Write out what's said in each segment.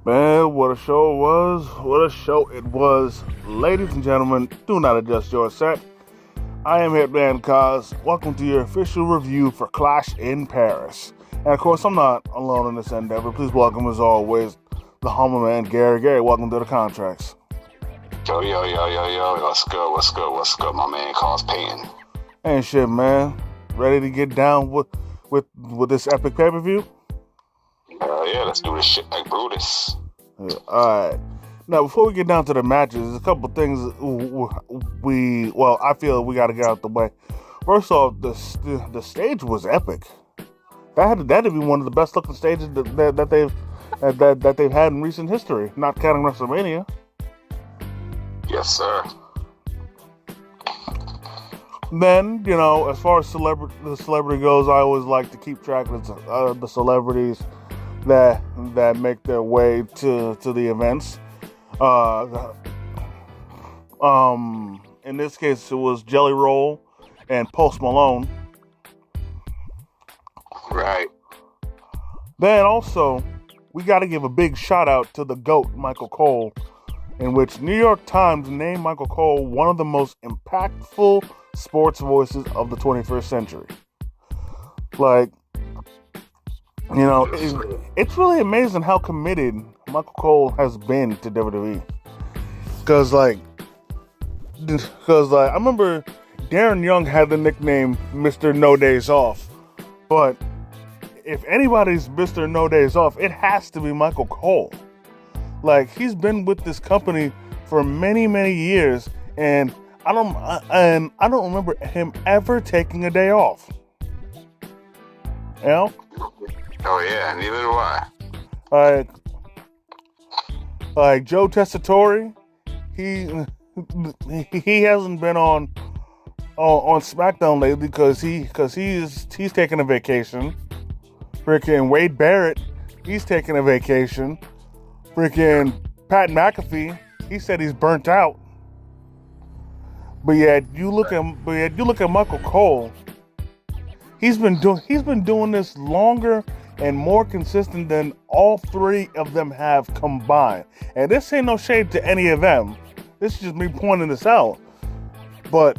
Man, what a show it was. What a show it was. Ladies and gentlemen, do not adjust your set. I am Hitman Cause. Welcome to your official review for Clash in Paris. And of course, I'm not alone in this endeavor. Please welcome, as always, the humble man, Gary. Gary, welcome to the contracts. Yo. What's good, my man? Cause Payton. Ain't shit, man. Ready to get down with this epic pay-per-view? Yeah, let's do this shit like Brutus. Alright. Now, before we get down to the matches, there's a couple things I feel we got to get out the way. First off, the stage was epic. That had to be one of the best looking stages that they've had in recent history, not counting WrestleMania. Yes, sir. Then, as far as the celebrity goes, I always like to keep track of the celebrities that make their way to the events. In this case, it was Jelly Roll and Post Malone. Right. Then also, we got to give a big shout out to the GOAT, Michael Cole, in which New York Times named Michael Cole one of the most impactful sports voices of the 21st century. It's really amazing how committed Michael Cole has been to WWE. Because I remember Darren Young had the nickname Mr. No Days Off. But if anybody's Mr. No Days Off, it has to be Michael Cole. He's been with this company for many, many years, and I don't remember him ever taking a day off. Oh yeah, neither do I. Like Joe Tessitore, he hasn't been on SmackDown lately because he's taking a vacation. Freaking Wade Barrett, he's taking a vacation. Freaking Pat McAfee, he said he's burnt out. But yet you look at Michael Cole. He's been doing this longer and more consistent than all three of them have combined. And this ain't no shade to any of them. This is just me pointing this out. But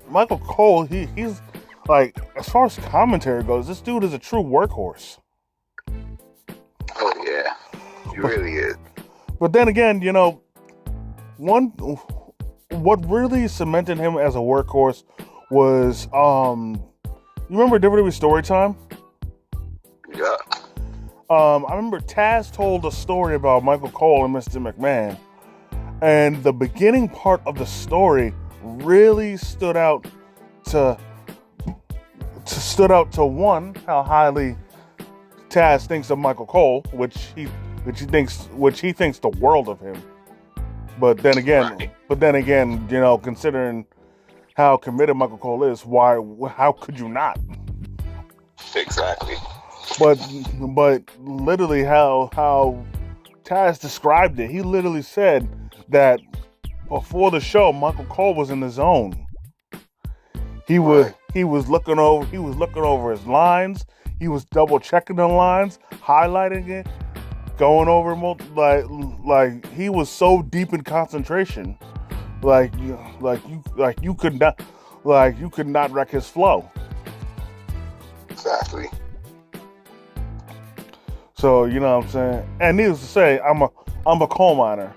Michael Cole, he's as far as commentary goes, this dude is a true workhorse. Oh yeah, he really is. But then again, what really cemented him as a workhorse was you remember WWE Storytime? Yeah. I remember Taz told a story about Michael Cole and Mr. McMahon, and the beginning part of the story really stood out to one, how highly Taz thinks of Michael Cole, which he thinks the world of him. But then again, considering how committed Michael Cole is, how could you not? Exactly. But literally how Taz described it, he literally said that before the show, Michael Cole was in the zone. He was looking over his lines. He was double checking the lines, highlighting it, going over like he was so deep in concentration, you could not wreck his flow. Exactly. So you know what I'm saying. And needless to say, I'm a coal miner.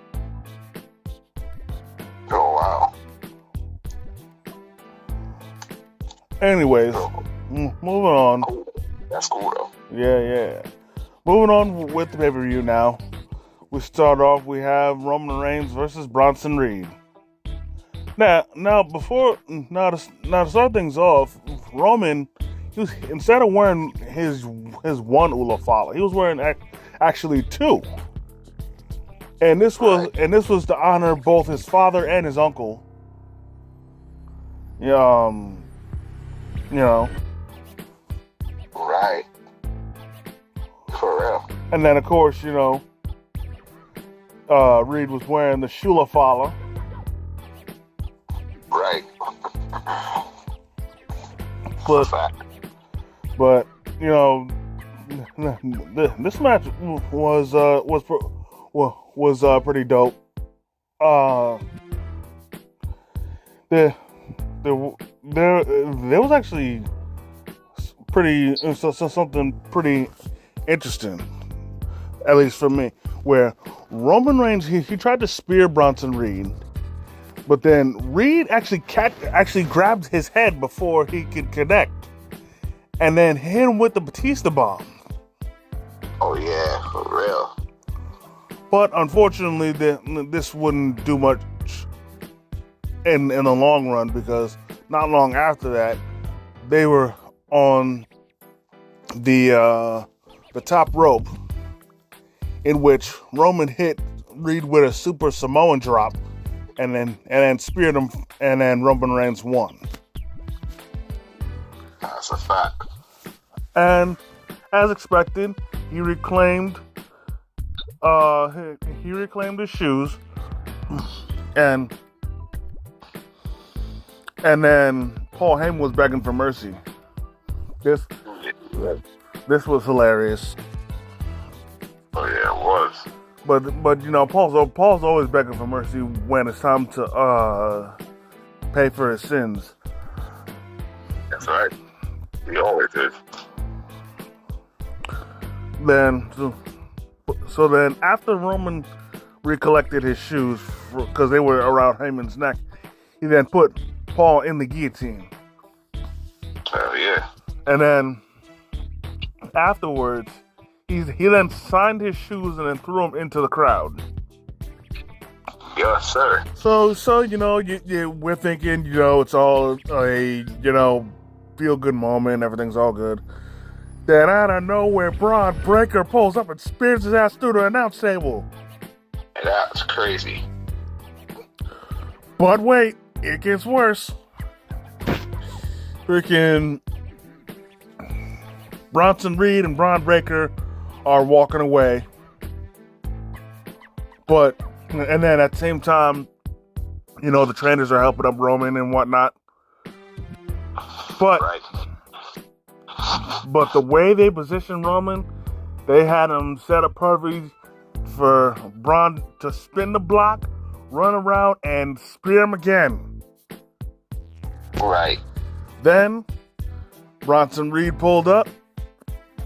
Oh wow. Anyways, moving on. That's cool though. Yeah. Moving on with the pay-per-view now. We start off, we have Roman Reigns versus Bronson Reed. Now to start things off, Roman, instead of wearing his one Ulafala, he was wearing actually two. And this was to honor both his father and his uncle. Right. For real. And then, of course, Reed was wearing the Shulafala. Right. But this match was pretty dope. Uh, there was actually something pretty interesting, at least for me, where Roman Reigns he tried to spear Bronson Reed, but then Reed actually grabbed his head before he could connect, and then hit him with the Batista bomb. Oh yeah, for real. But unfortunately, this wouldn't do much in the long run, because not long after that, they were on the top rope, in which Roman hit Reed with a Super Samoan drop, and then speared him, and then Roman Reigns won. That's a fact. And as expected, he reclaimed his shoes, and then Paul Heyman was begging for mercy. This was hilarious. Oh yeah, it was. But you know, Paul's always begging for mercy when it's time to pay for his sins. That's right. He always is. So then after Roman recollected his shoes, because they were around Heyman's neck, he then put Paul in the guillotine. Hell yeah. And then afterwards, he then signed his shoes and then threw them into the crowd. Yes, sir. So you know, we're thinking, you know, it's all a, you know, feel good moment, everything's all good. Then out of nowhere, Braun Breaker pulls up and spears his ass through the announce table. That's crazy. But wait, it gets worse. Freaking Bronson Reed and Braun Breaker are walking away. And then at the same time, you know, the trainers are helping up Roman and whatnot. But the way they positioned Roman, they had him set up perfectly for Braun to spin the block, run around, and spear him again. Right. Then Bronson Reed pulled up,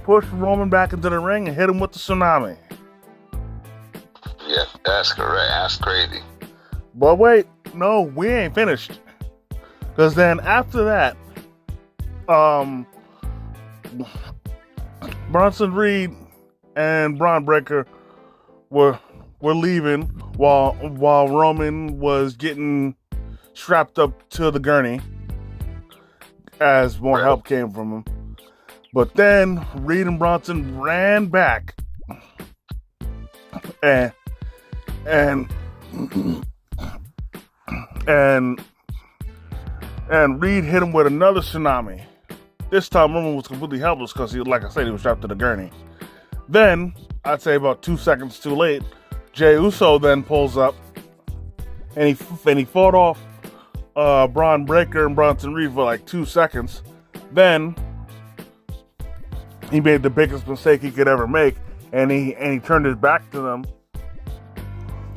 pushed Roman back into the ring, and hit him with the tsunami. Yeah, that's correct. That's crazy. But wait, no, we ain't finished. Because then after that, Bronson Reed and Braun Breaker were leaving while Roman was getting strapped up to the gurney as more help came from him. But then Reed and Bronson ran back and Reed hit him with another tsunami. This time Roman was completely helpless because like I said, he was strapped to the gurney. Then, I'd say about 2 seconds too late, Jey Uso then pulls up and he fought off Braun Breaker and Bronson Reed for like 2 seconds. Then he made the biggest mistake he could ever make, and he turned his back to them,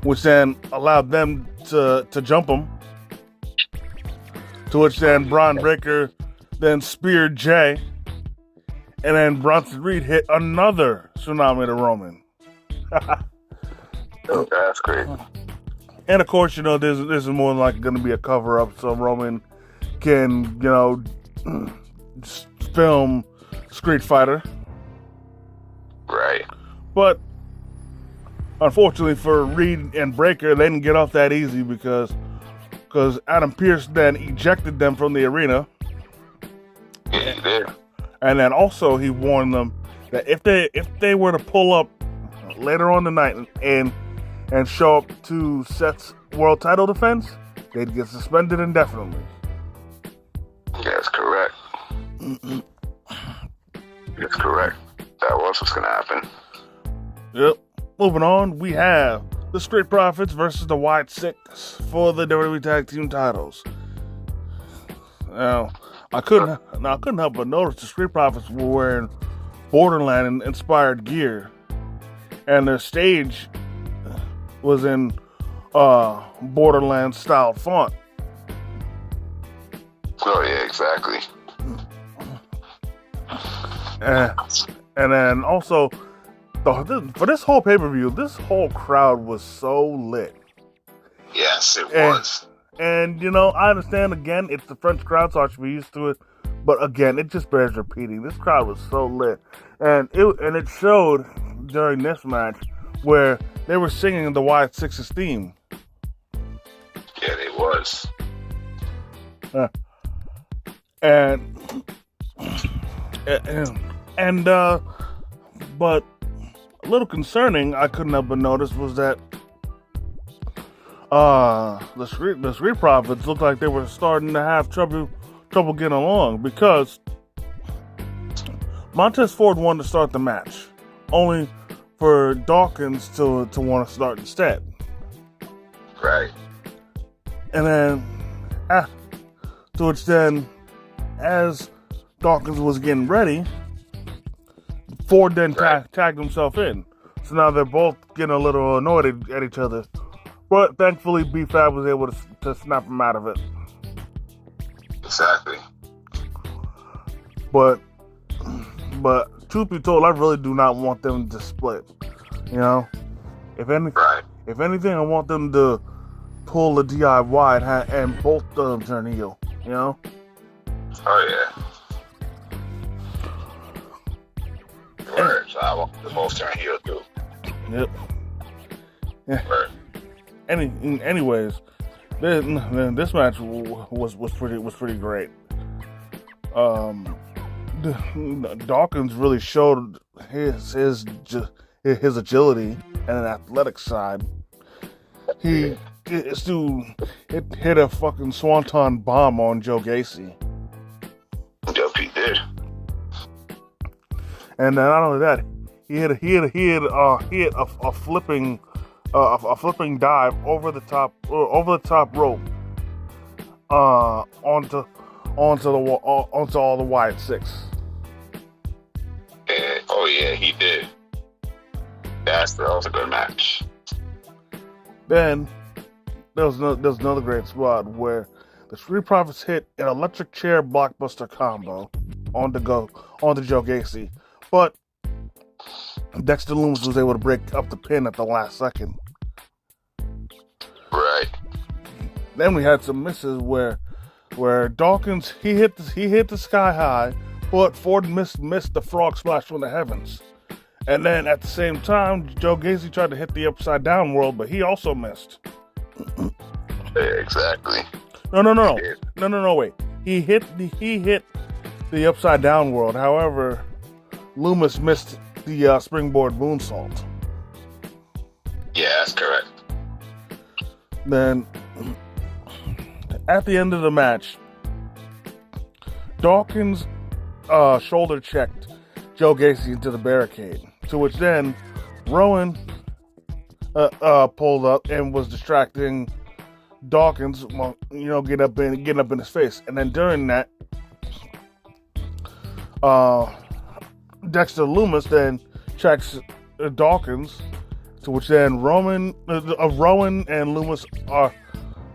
which then allowed them to jump him. To which then Braun Breaker then speared Jey, and then Bronson Reed hit another tsunami to Roman. That's crazy. And of course, you know, this is more than likely going to be a cover-up so Roman can, you know, film Street Fighter. Right. But unfortunately for Reed and Breaker, they didn't get off that easy because Adam Pearce then ejected them from the arena. Yeah, he did. And then also he warned them that if they were to pull up later on tonight and show up to Seth's world title defense, they'd get suspended indefinitely. That's correct. That's correct. That was what's going to happen. Yep. Moving on, we have the Street Profits versus the White Six for the WWE Tag Team titles. Now, I couldn't help but notice the Street Profits were wearing Borderland inspired gear, and their stage was in Borderland style font. Oh yeah, exactly. And then also, for this whole pay-per-view, this whole crowd was so lit. Yes, it was. And I understand, again, it's the French crowd, so I should be used to it. But again, it just bears repeating. This crowd was so lit, and it showed during this match where they were singing the Wyatt Six's theme. Yeah, they was. But a little concerning, I couldn't help but notice, was that the Street Profits looked like they were starting to have trouble getting along, because Montez Ford wanted to start the match, only for Dawkins to want to start instead. Right. And then, to which then, as Dawkins was getting ready, Ford then tagged himself in. So now they're both getting a little annoyed at each other. But thankfully, B-Fab was able to snap him out of it. Exactly. But truth be told, I really do not want them to split. If anything, I want them to pull the DIY and both of them turn heel. Oh yeah. Word. So I want them both turn heel too. Yep. Yeah. Word. Anyways, this match was pretty great. Dawkins really showed his agility and an athletic side. This dude hit a fucking swanton bomb on Joe Gacy. Yep, he did. And not only that, he hit a flipping dive over the top rope onto all the Wyatt Six. Yeah, oh yeah, he did. That was a good match. Then there was another great spot where the Street Profits hit an electric chair blockbuster combo onto Joe Gacy, but Dexter Lumis was able to break up the pin at the last second. Right. Then we had some misses where Dawkins he hit the sky high, but Ford missed the frog splash from the heavens. And then at the same time, Joe Gacy tried to hit the upside down world, but he also missed. Yeah, exactly. No, wait. He hit the upside down world. However, Lumis missed the springboard moonsault. Yeah, that's correct. Then, at the end of the match, Dawkins shoulder checked Joe Gacy into the barricade, to which then Rowan pulled up and was distracting Dawkins, getting up in his face. And then during that, Dexter Lumis then checks Dawkins, to which then Rowan and Lumis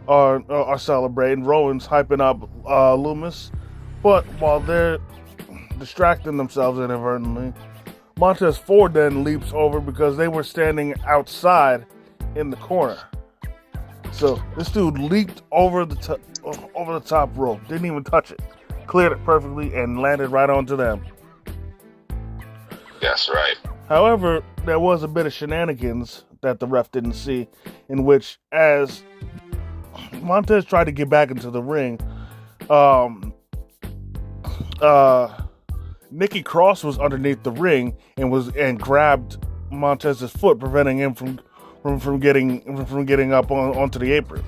are celebrating. Rowan's hyping up Lumis, but while they're distracting themselves inadvertently, Montez Ford then leaps over because they were standing outside in the corner. So this dude leaped over the top rope, didn't even touch it, cleared it perfectly, and landed right onto them. That's right. However, there was a bit of shenanigans that the ref didn't see, in which, as Montez tried to get back into the ring, Nikki Cross was underneath the ring and grabbed Montez's foot, preventing him from getting up onto the apron.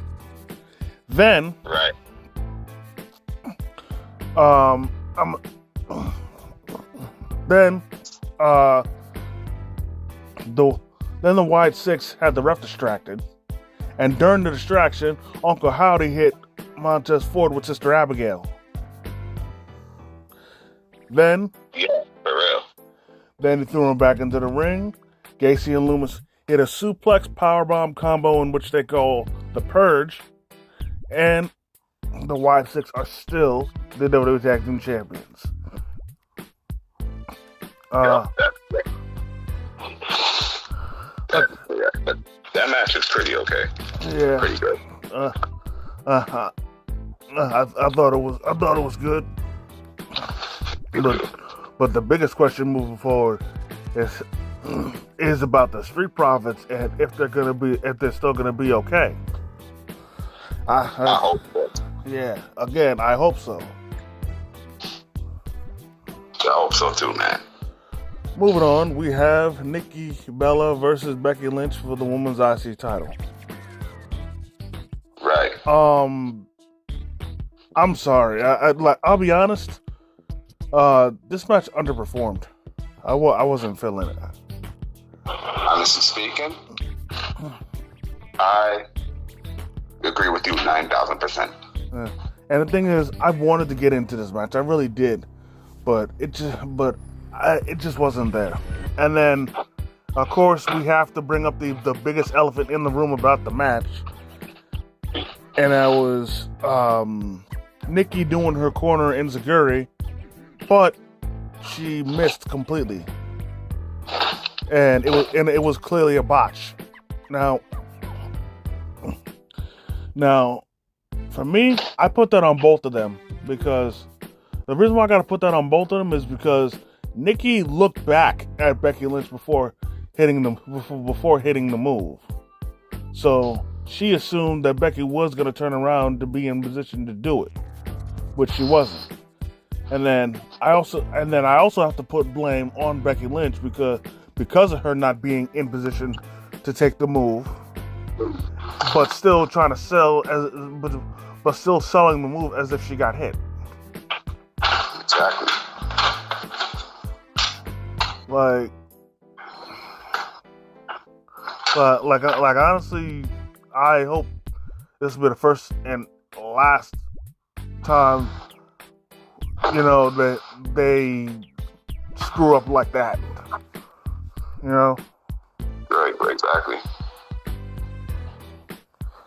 Then, right. Then the Wyatt Six had the ref distracted, and during the distraction, Uncle Howdy hit Montez Ford with Sister Abigail. Then, yeah, for real. Then he threw him back into the ring. Gacy and Loomis hit a suplex powerbomb combo in which they call the Purge. And the Y6 are still the WWE Tag Team Champions. That match was pretty okay. Yeah. Pretty good. I thought it was good. But the biggest question moving forward is about the Street Profits and if they're still gonna be okay. I hope so. Yeah, again, I hope so. I hope so too, man. Moving on, we have Nikki Bella versus Becky Lynch for the Women's IC title. Right. I'm sorry. I'll be honest. This match underperformed. I wasn't feeling it. Honestly speaking, I agree with you 9,000%. And the thing is, I wanted to get into this match. I really did, but it just wasn't there. And then, of course, we have to bring up the biggest elephant in the room about the match, and that was Nikki doing her corner enziguri, but she missed completely, and it was clearly a botch. Now, for me, I put that on both of them because the reason why I got to put that on both of them is because Nikki looked back at Becky Lynch before hitting the move, so she assumed that Becky was going to turn around to be in position to do it, which she wasn't. And then I also have to put blame on Becky Lynch because of her not being in position to take the move, but still trying to sell but still selling the move as if she got hit. Exactly. Like honestly, I hope this will be the first and last time, that they screw up like that. Right, exactly.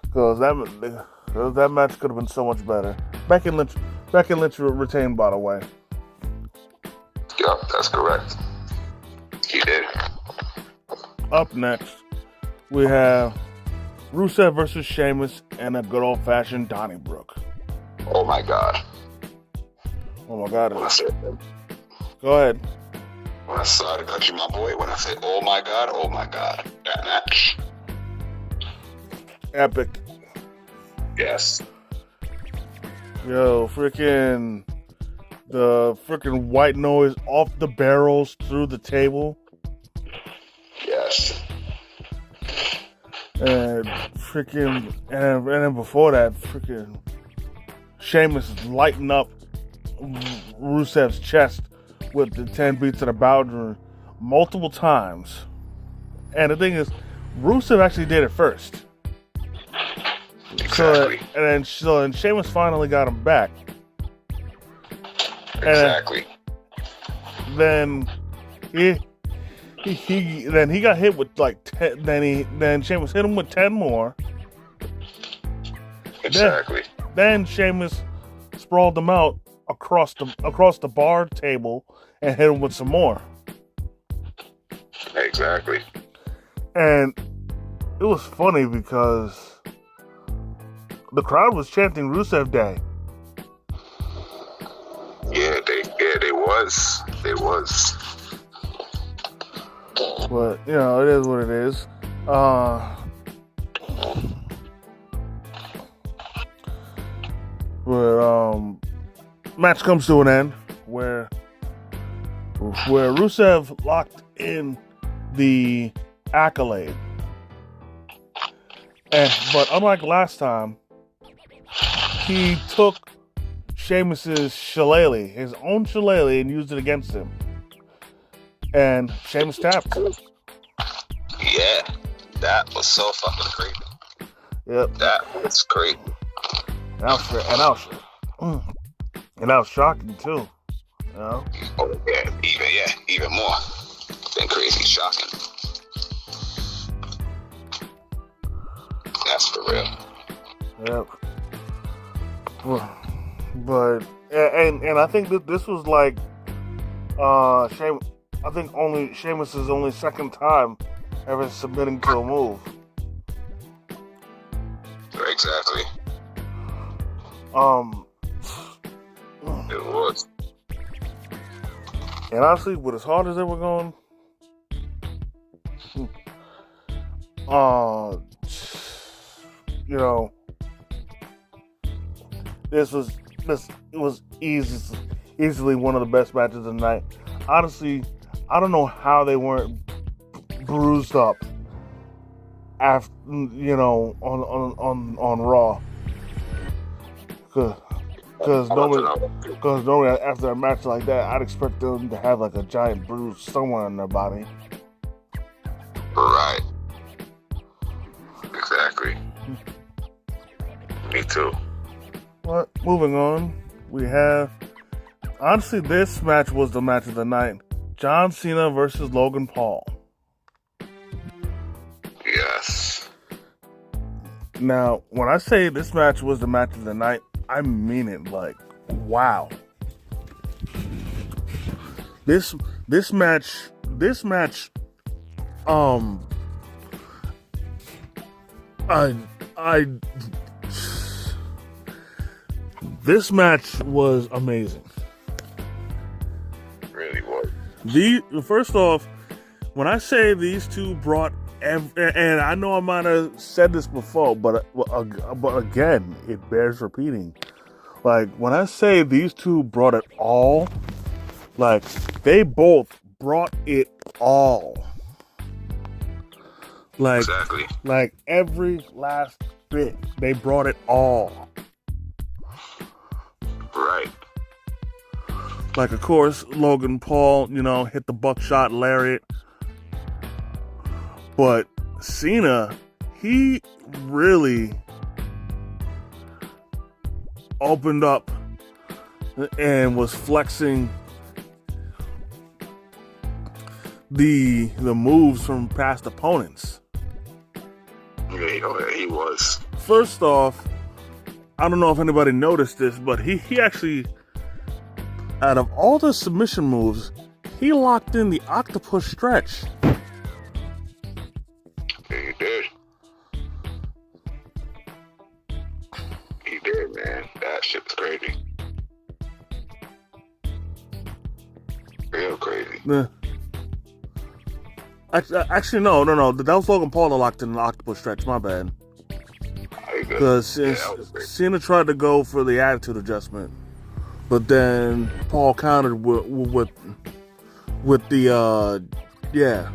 Because that match could have been so much better. Becky Lynch retained, by the way. Yep, that's correct. He did. Up next, we have Rusev versus Sheamus and a good old-fashioned Donnybrook. Oh my God. Oh my God. When I said, Go ahead. When I saw to cut you, my boy, when I said, oh my God, that match. Epic. Yes. Yo, the freaking white noise off the barrels through the table. Yes. And then before that, Sheamus is lighting up Rusev's chest with the 10 beats of the Bowdler multiple times. And the thing is, Rusev actually did it first. Exactly. And Sheamus finally got him back. Exactly. And then he got hit with like 10. Then Sheamus hit him with 10 more. Exactly. Then Sheamus sprawled him out across the bar table and hit him with some more. Exactly. And it was funny because the crowd was chanting Rusev Day. Yeah, they was. They was. But, it is what it is. Match comes to an end where Rusev locked in the accolade. But unlike last time, he took Sheamus's shillelagh, his own shillelagh, and used it against him. And Sheamus tapped. Yeah, that was so fucking crazy. Yep. That was crazy. And that was shocking too. Oh yeah, even more. Been crazy, shocking. That's for real. Yep. But and I think that this was like I think Sheamus' only second time ever submitting to a move. Exactly. It was. And honestly, with as hard as they were going, you know, it was easily one of the best matches of the night. Honestly, I don't know how they weren't bruised up after, on Raw, because normally after a match like that, I'd expect them to have like a giant bruise somewhere on their body. Right. Exactly. Me too. But moving on, we have, honestly, this match was the match of the night. John Cena versus Logan Paul. Yes. Now, when I say this match was the match of the night, I mean it. Like, wow. This match, this match was amazing. It really was. First off, when I say these two brought, and I know I might have said this before, but again, it bears repeating. Like, when I say these two brought it all, like, they both brought it all. Like, exactly. Like, every last bit, they brought it all. Right. Like, of course, Logan Paul, hit the buckshot lariat. But Cena, he really opened up and was flexing the moves from past opponents. Yeah, he was. First off, I don't know if anybody noticed this, but he actually, out of all the submission moves, he locked in the octopus stretch. Yeah, he did. He did, man. That shit was crazy. Real crazy. Actually, no. That was Logan Paul that locked in the octopus stretch. My bad. Because Cena tried to go for the attitude adjustment, but then Paul countered with the yeah.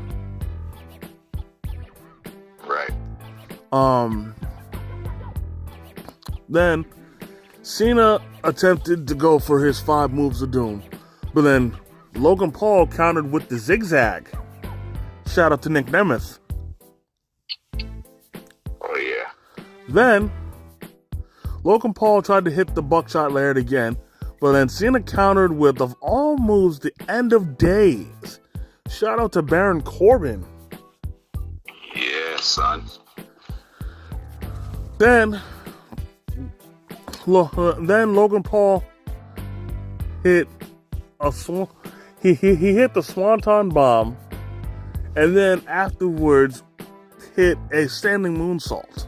Right. Then Cena attempted to go for his 5 moves of doom, but then Logan Paul countered with the zigzag. Shout out to Nick Nemeth. Oh yeah. Then Logan Paul tried to hit the buckshot lariat again, but then Cena countered with, of all moves, the end of days. Shout out to Baron Corbin. Yeah, son. Then Logan Paul hit he hit the Swanton Bomb, and then afterwards hit a standing moonsault.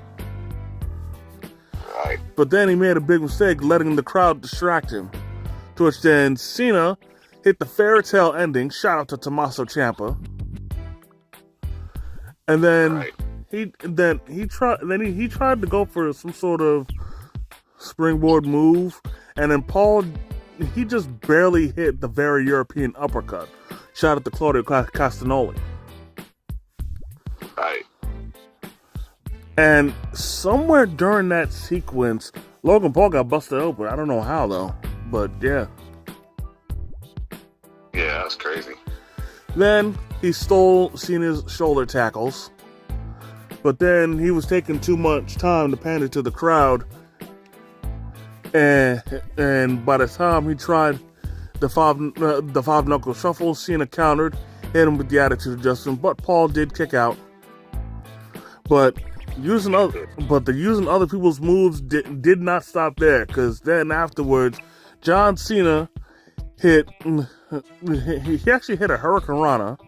Right. But then he made a big mistake, letting the crowd distract him. To which then Cena hit the fairy tale ending. Shout out to Tommaso Ciampa. And then he tried to go for some sort of springboard move, and then Paul, he just barely hit the very European uppercut. Shout out to Claudio Castagnoli. Right. And somewhere during that sequence, Logan Paul got busted open. I don't know how though, but yeah. Yeah, that's crazy. Then he stole Cena's shoulder tackles, but then he was taking too much time to pander to the crowd, and by the time he tried the five knuckle shuffle, Cena countered, hit him with the attitude adjustment, but Paul did kick out. But using other people's moves did not stop there, because then afterwards, John Cena he actually hit a Hurricane Rana,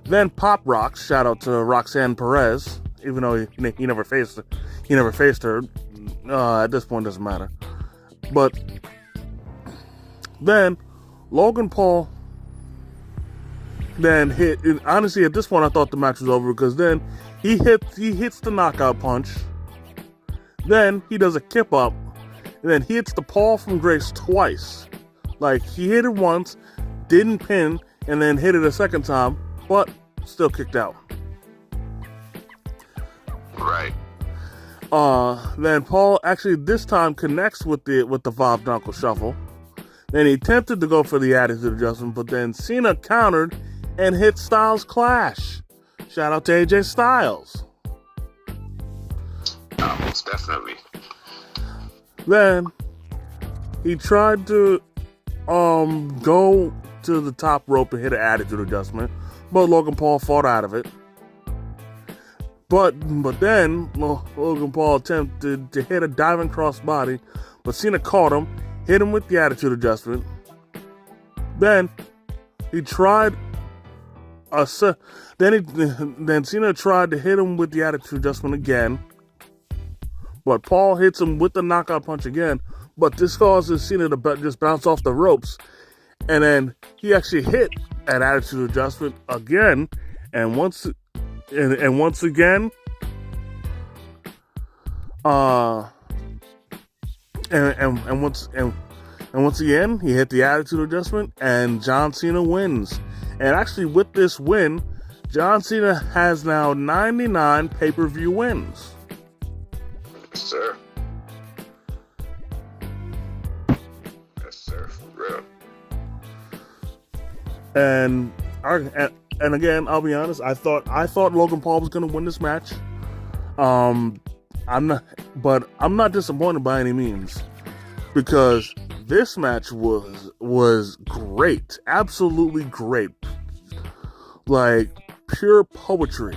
then Pop Rocks. Shout out to Roxanne Perez, even though he never faced her. At this point, doesn't matter. But then Logan Paul then hit. Honestly, at this point, I thought the match was over, because then he hits the knockout punch. Then he does a kip up, and then he hits the Paul from Grace twice. Like, he hit it once, didn't pin, and then hit it a second time, but still kicked out. Right. Then Paul actually this time connects with the Bob Knuckle Shuffle. Then he attempted to go for the attitude adjustment, but then Cena countered and hit Styles Clash. Shout out to AJ Styles. Most definitely. Then he tried to go to the top rope and hit an attitude adjustment, but Logan Paul fought out of it. But then Logan Paul attempted to hit a diving crossbody, but Cena caught him, hit him with the attitude adjustment. Then he tried then Cena tried to hit him with the attitude adjustment again, but Paul hits him with the knockout punch again. But this causes Cena to just bounce off the ropes, and then he actually hit an attitude adjustment again, and once again, once again, he hit the attitude adjustment, and John Cena wins. And actually, with this win, John Cena has now 99 pay-per-view wins. Yes, sir. Yes, sir. For real. And again, I'll be honest. I thought Logan Paul was going to win this match. I'm not disappointed by any means, because this match was great, absolutely great, like pure poetry.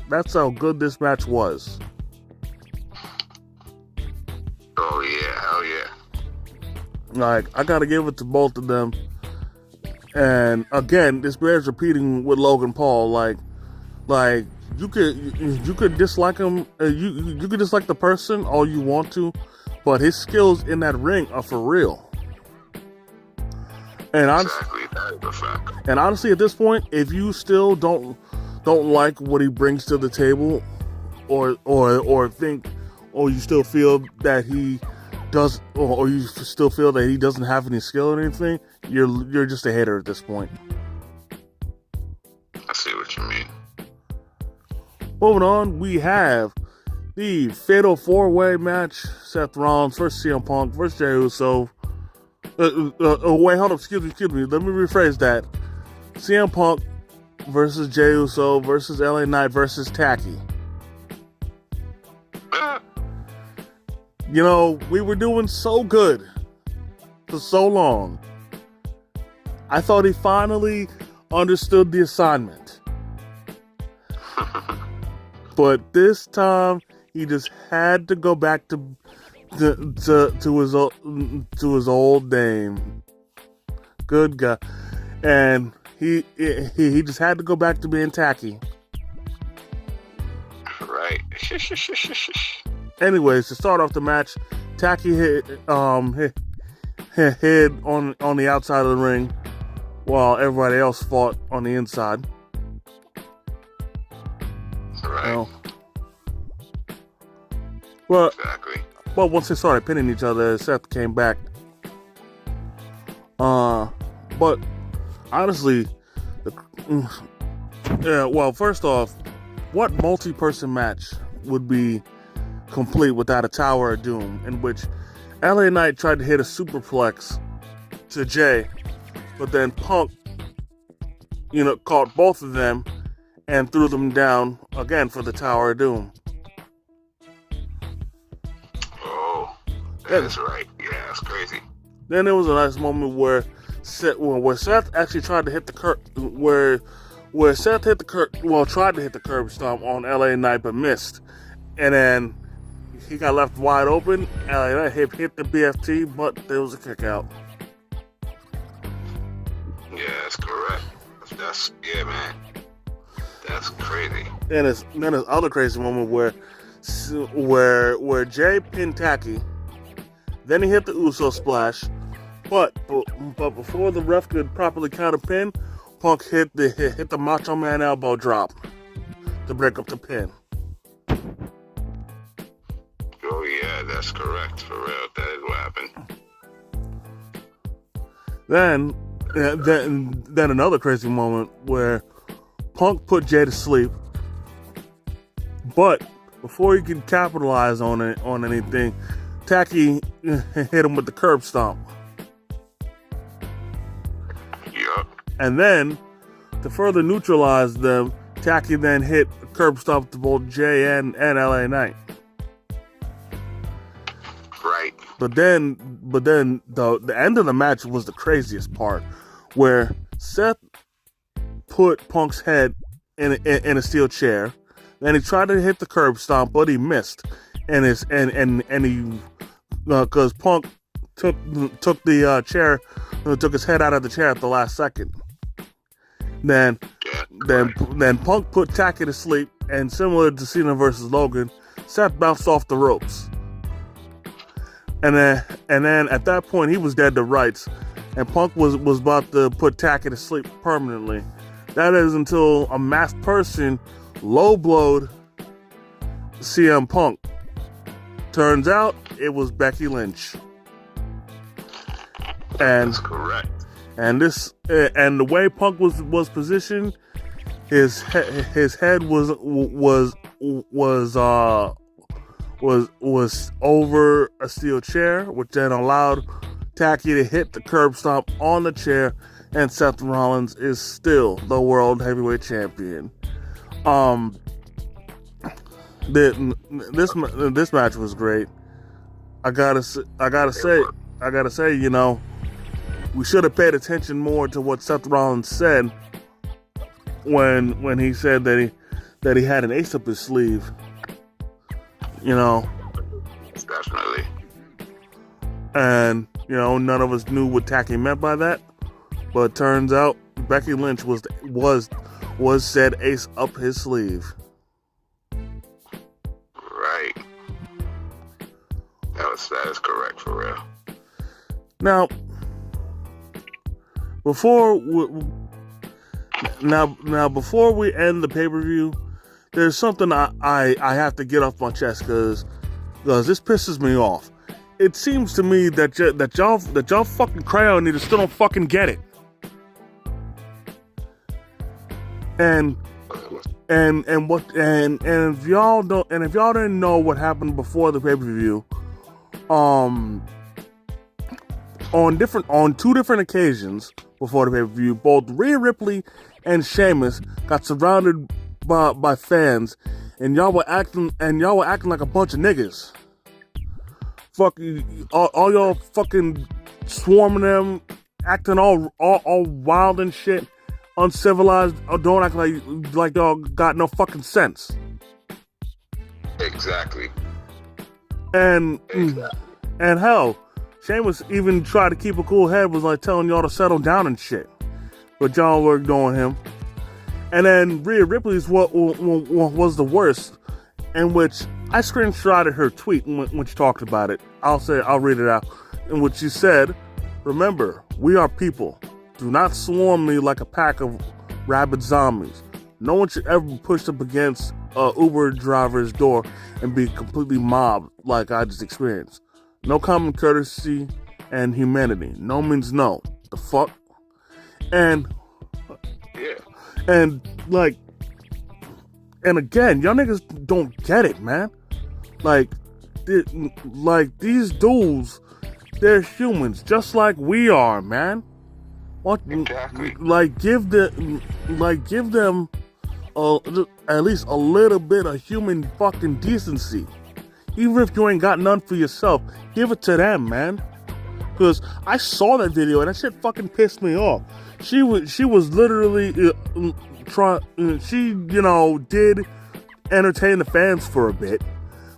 That's how good this match was. Oh yeah, hell yeah. Like, I gotta give it to both of them. And again, this bears repeating with Logan Paul. Like you could dislike him. You could dislike the person all you want to, but his skills in that ring are for real. And Exactly, that is a fact. and honestly, at this point, if you still don't like what he brings to the table, or think, or you still feel that he does, or you still feel that he doesn't have any skill or anything, you're just a hater at this point. I see what you mean. Moving on, we have the Fatal 4-Way match: Seth Rollins versus CM Punk versus Jey Uso. Wait, hold up, excuse me. Let me rephrase that. CM Punk versus Jey Uso versus LA Knight versus Tacky. You know, we were doing so good for so long. I thought he finally understood the assignment. But this time, he just had to go back to his old name. Good guy. And he just had to go back to being tacky. Right. Anyways, to start off the match, Tacky hid on the outside of the ring, while everybody else fought on the inside. Right. Well, Exactly. Well, once they started pinning each other, Seth came back. But honestly, first off, what multi-person match would be complete without a Tower of Doom, in which LA Knight tried to hit a superplex to Jay, but then Punk, caught both of them and threw them down again for the Tower of Doom. That's right. Yeah, that's crazy. Then there was a nice moment where Seth actually tried to hit the curtain, where where Seth hit the tried to hit the curb stomp on LA Knight but missed, and then he got left wide open. LA Knight hit the BFT, but there was a kick out. Yeah, that's correct. That's yeah, man. That's crazy. Then there's other crazy moment where Jay pinned Tacky, then he hit the Uso splash, but before the ref could properly count a pin, Punk hit the Macho Man elbow drop to break up the pin. Oh yeah, that's correct. For real, that is what happened. Then another crazy moment where Punk put Jay to sleep, but before he could capitalize on anything, Tacky hit him with the curb stomp. Yup. And then, to further neutralize them, Tacky then hit a curb stomp to both Jay and LA Knight. Right. But then the end of the match was the craziest part, where Seth put Punk's head in a steel chair. Then he tried to hit the curb stomp, but he missed, because Punk took the chair, took his head out of the chair at the last second. Then Punk put Tacky to sleep, and similar to Cena versus Logan, Seth bounced off the ropes. And then at that point he was dead to rights, and Punk was about to put Tacky to sleep permanently. That is until a masked person low-blowed CM Punk. Turns out it was Becky Lynch. And that's correct. And the way Punk was positioned, his head was over a steel chair, which then allowed Tacky to hit the curb stomp on the chair, and Seth Rollins is still the World Heavyweight Champion. This match was great. I gotta say, you know, we should have paid attention more to what Seth Rollins said when he said that he had an ace up his sleeve. You know, definitely. And you know, none of us knew what Tacky meant by that, but turns out Becky Lynch was said ace up his sleeve. Right. That is correct for real. Now, before we end the pay-per-view, there's something I have to get off my chest because this pisses me off. It seems to me that y'all fucking crayon eaters still don't fucking get it. And if y'all didn't know what happened before the pay-per-view, on two different occasions before the pay-per-view, both Rhea Ripley and Sheamus got surrounded by fans, and y'all were acting like a bunch of niggas. Fuck all y'all fucking swarming them, acting all wild and shit, uncivilized. Don't act like y'all got no fucking sense. Exactly. And hell, Sheamus even tried to keep a cool head, was like telling y'all to settle down and shit, but y'all were ignoring him. And then Rhea Ripley's what was the worst, in which I screenshotted her tweet when she talked about it. I'll read it out. In which she said, "Remember, we are people. Do not swarm me like a pack of rabid zombies. No one should ever be pushed up against a Uber driver's door and be completely mobbed like I just experienced. No common courtesy and humanity. No means no. The fuck?" And yeah. And again, y'all niggas don't get it, man. Like these dudes, they're humans just like we are, man. What? Exactly. Give them at least a little bit of human fucking decency. Even if you ain't got none for yourself, give it to them, man. Because I saw that video and that shit fucking pissed me off. She was literally did entertain the fans for a bit,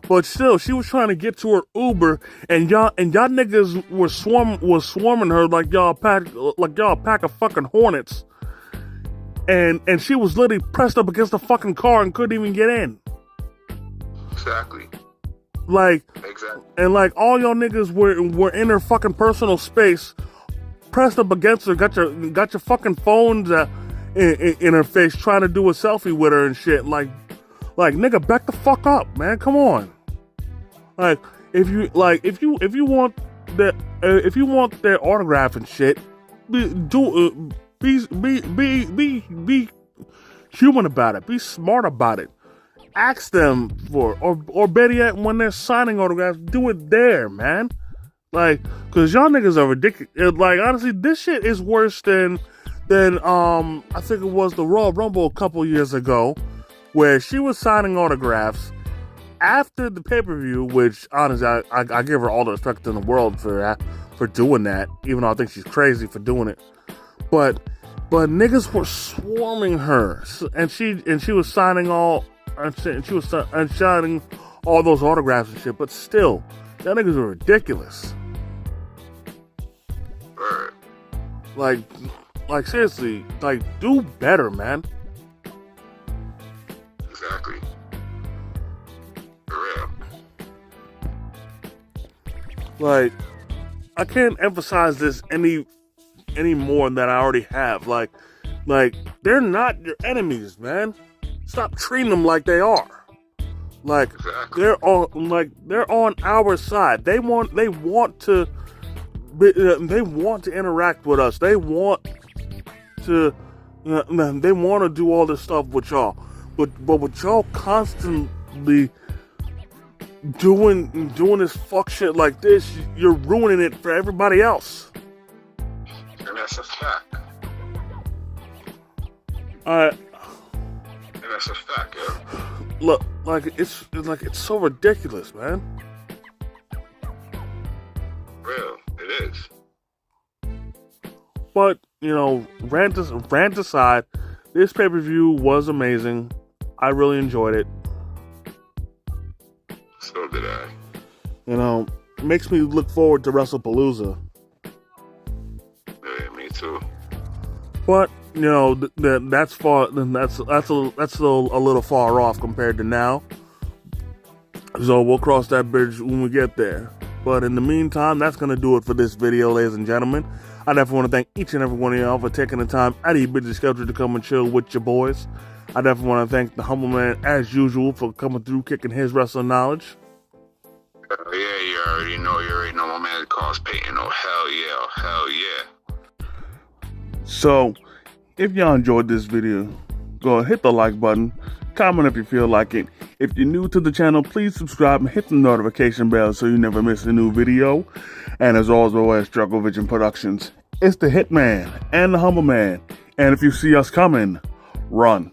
but still, she was trying to get to her Uber, and y'all niggas was swarming her like y'all a pack of fucking hornets, and she was literally pressed up against the fucking car and couldn't even get in. Exactly. Exactly. And all y'all niggas were in her fucking personal space, pressed up against her, got your fucking phones in her face, trying to do a selfie with her and shit. Like nigga, back the fuck up, man. Come on. If you want their autograph and shit, be human about it. Be smart about it. Ask them for, or better yet, when they're signing autographs, do it there, man. Cause y'all niggas are ridiculous. Honestly, this shit is worse than I think it was the Royal Rumble a couple years ago, where she was signing autographs after the pay-per-view, which honestly, I give her all the respect in the world for doing that, even though I think she's crazy for doing it. But niggas were swarming her, and she was signing all those autographs and shit. But still, y'all niggas are ridiculous. Seriously, do better, man. Exactly. For real. I can't emphasize this any more than I already have. They're not your enemies, man. Stop treating them like they are. Exactly. They're on our side. They want to interact with us. They want to do all this stuff with y'all. But with y'all constantly doing this fuck shit like this, you're ruining it for everybody else. And that's a fact. And that's a fact, yeah. Look, it's so ridiculous, man. Real, it is. But rant aside, this pay-per-view was amazing. I really enjoyed it. So did I. Makes me look forward to WrestlePalooza. Yeah, me too. But that's still a little far off compared to now. So we'll cross that bridge when we get there. But in the meantime, that's gonna do it for this video, ladies and gentlemen. I definitely want to thank each and every one of y'all for taking the time out of your busy schedule to come and chill with your boys. I definitely want to thank the Humble Man, as usual, for coming through, kicking his wrestling knowledge. Yeah, you already know my man calls Peyton. Oh, hell yeah. So, if y'all enjoyed this video, go ahead, hit the like button, comment if you feel like it. If you're new to the channel, please subscribe and hit the notification bell so you never miss a new video. And as always, Struggle Vision Productions, it's the Hitman and the Humble Man. And if you see us coming, run.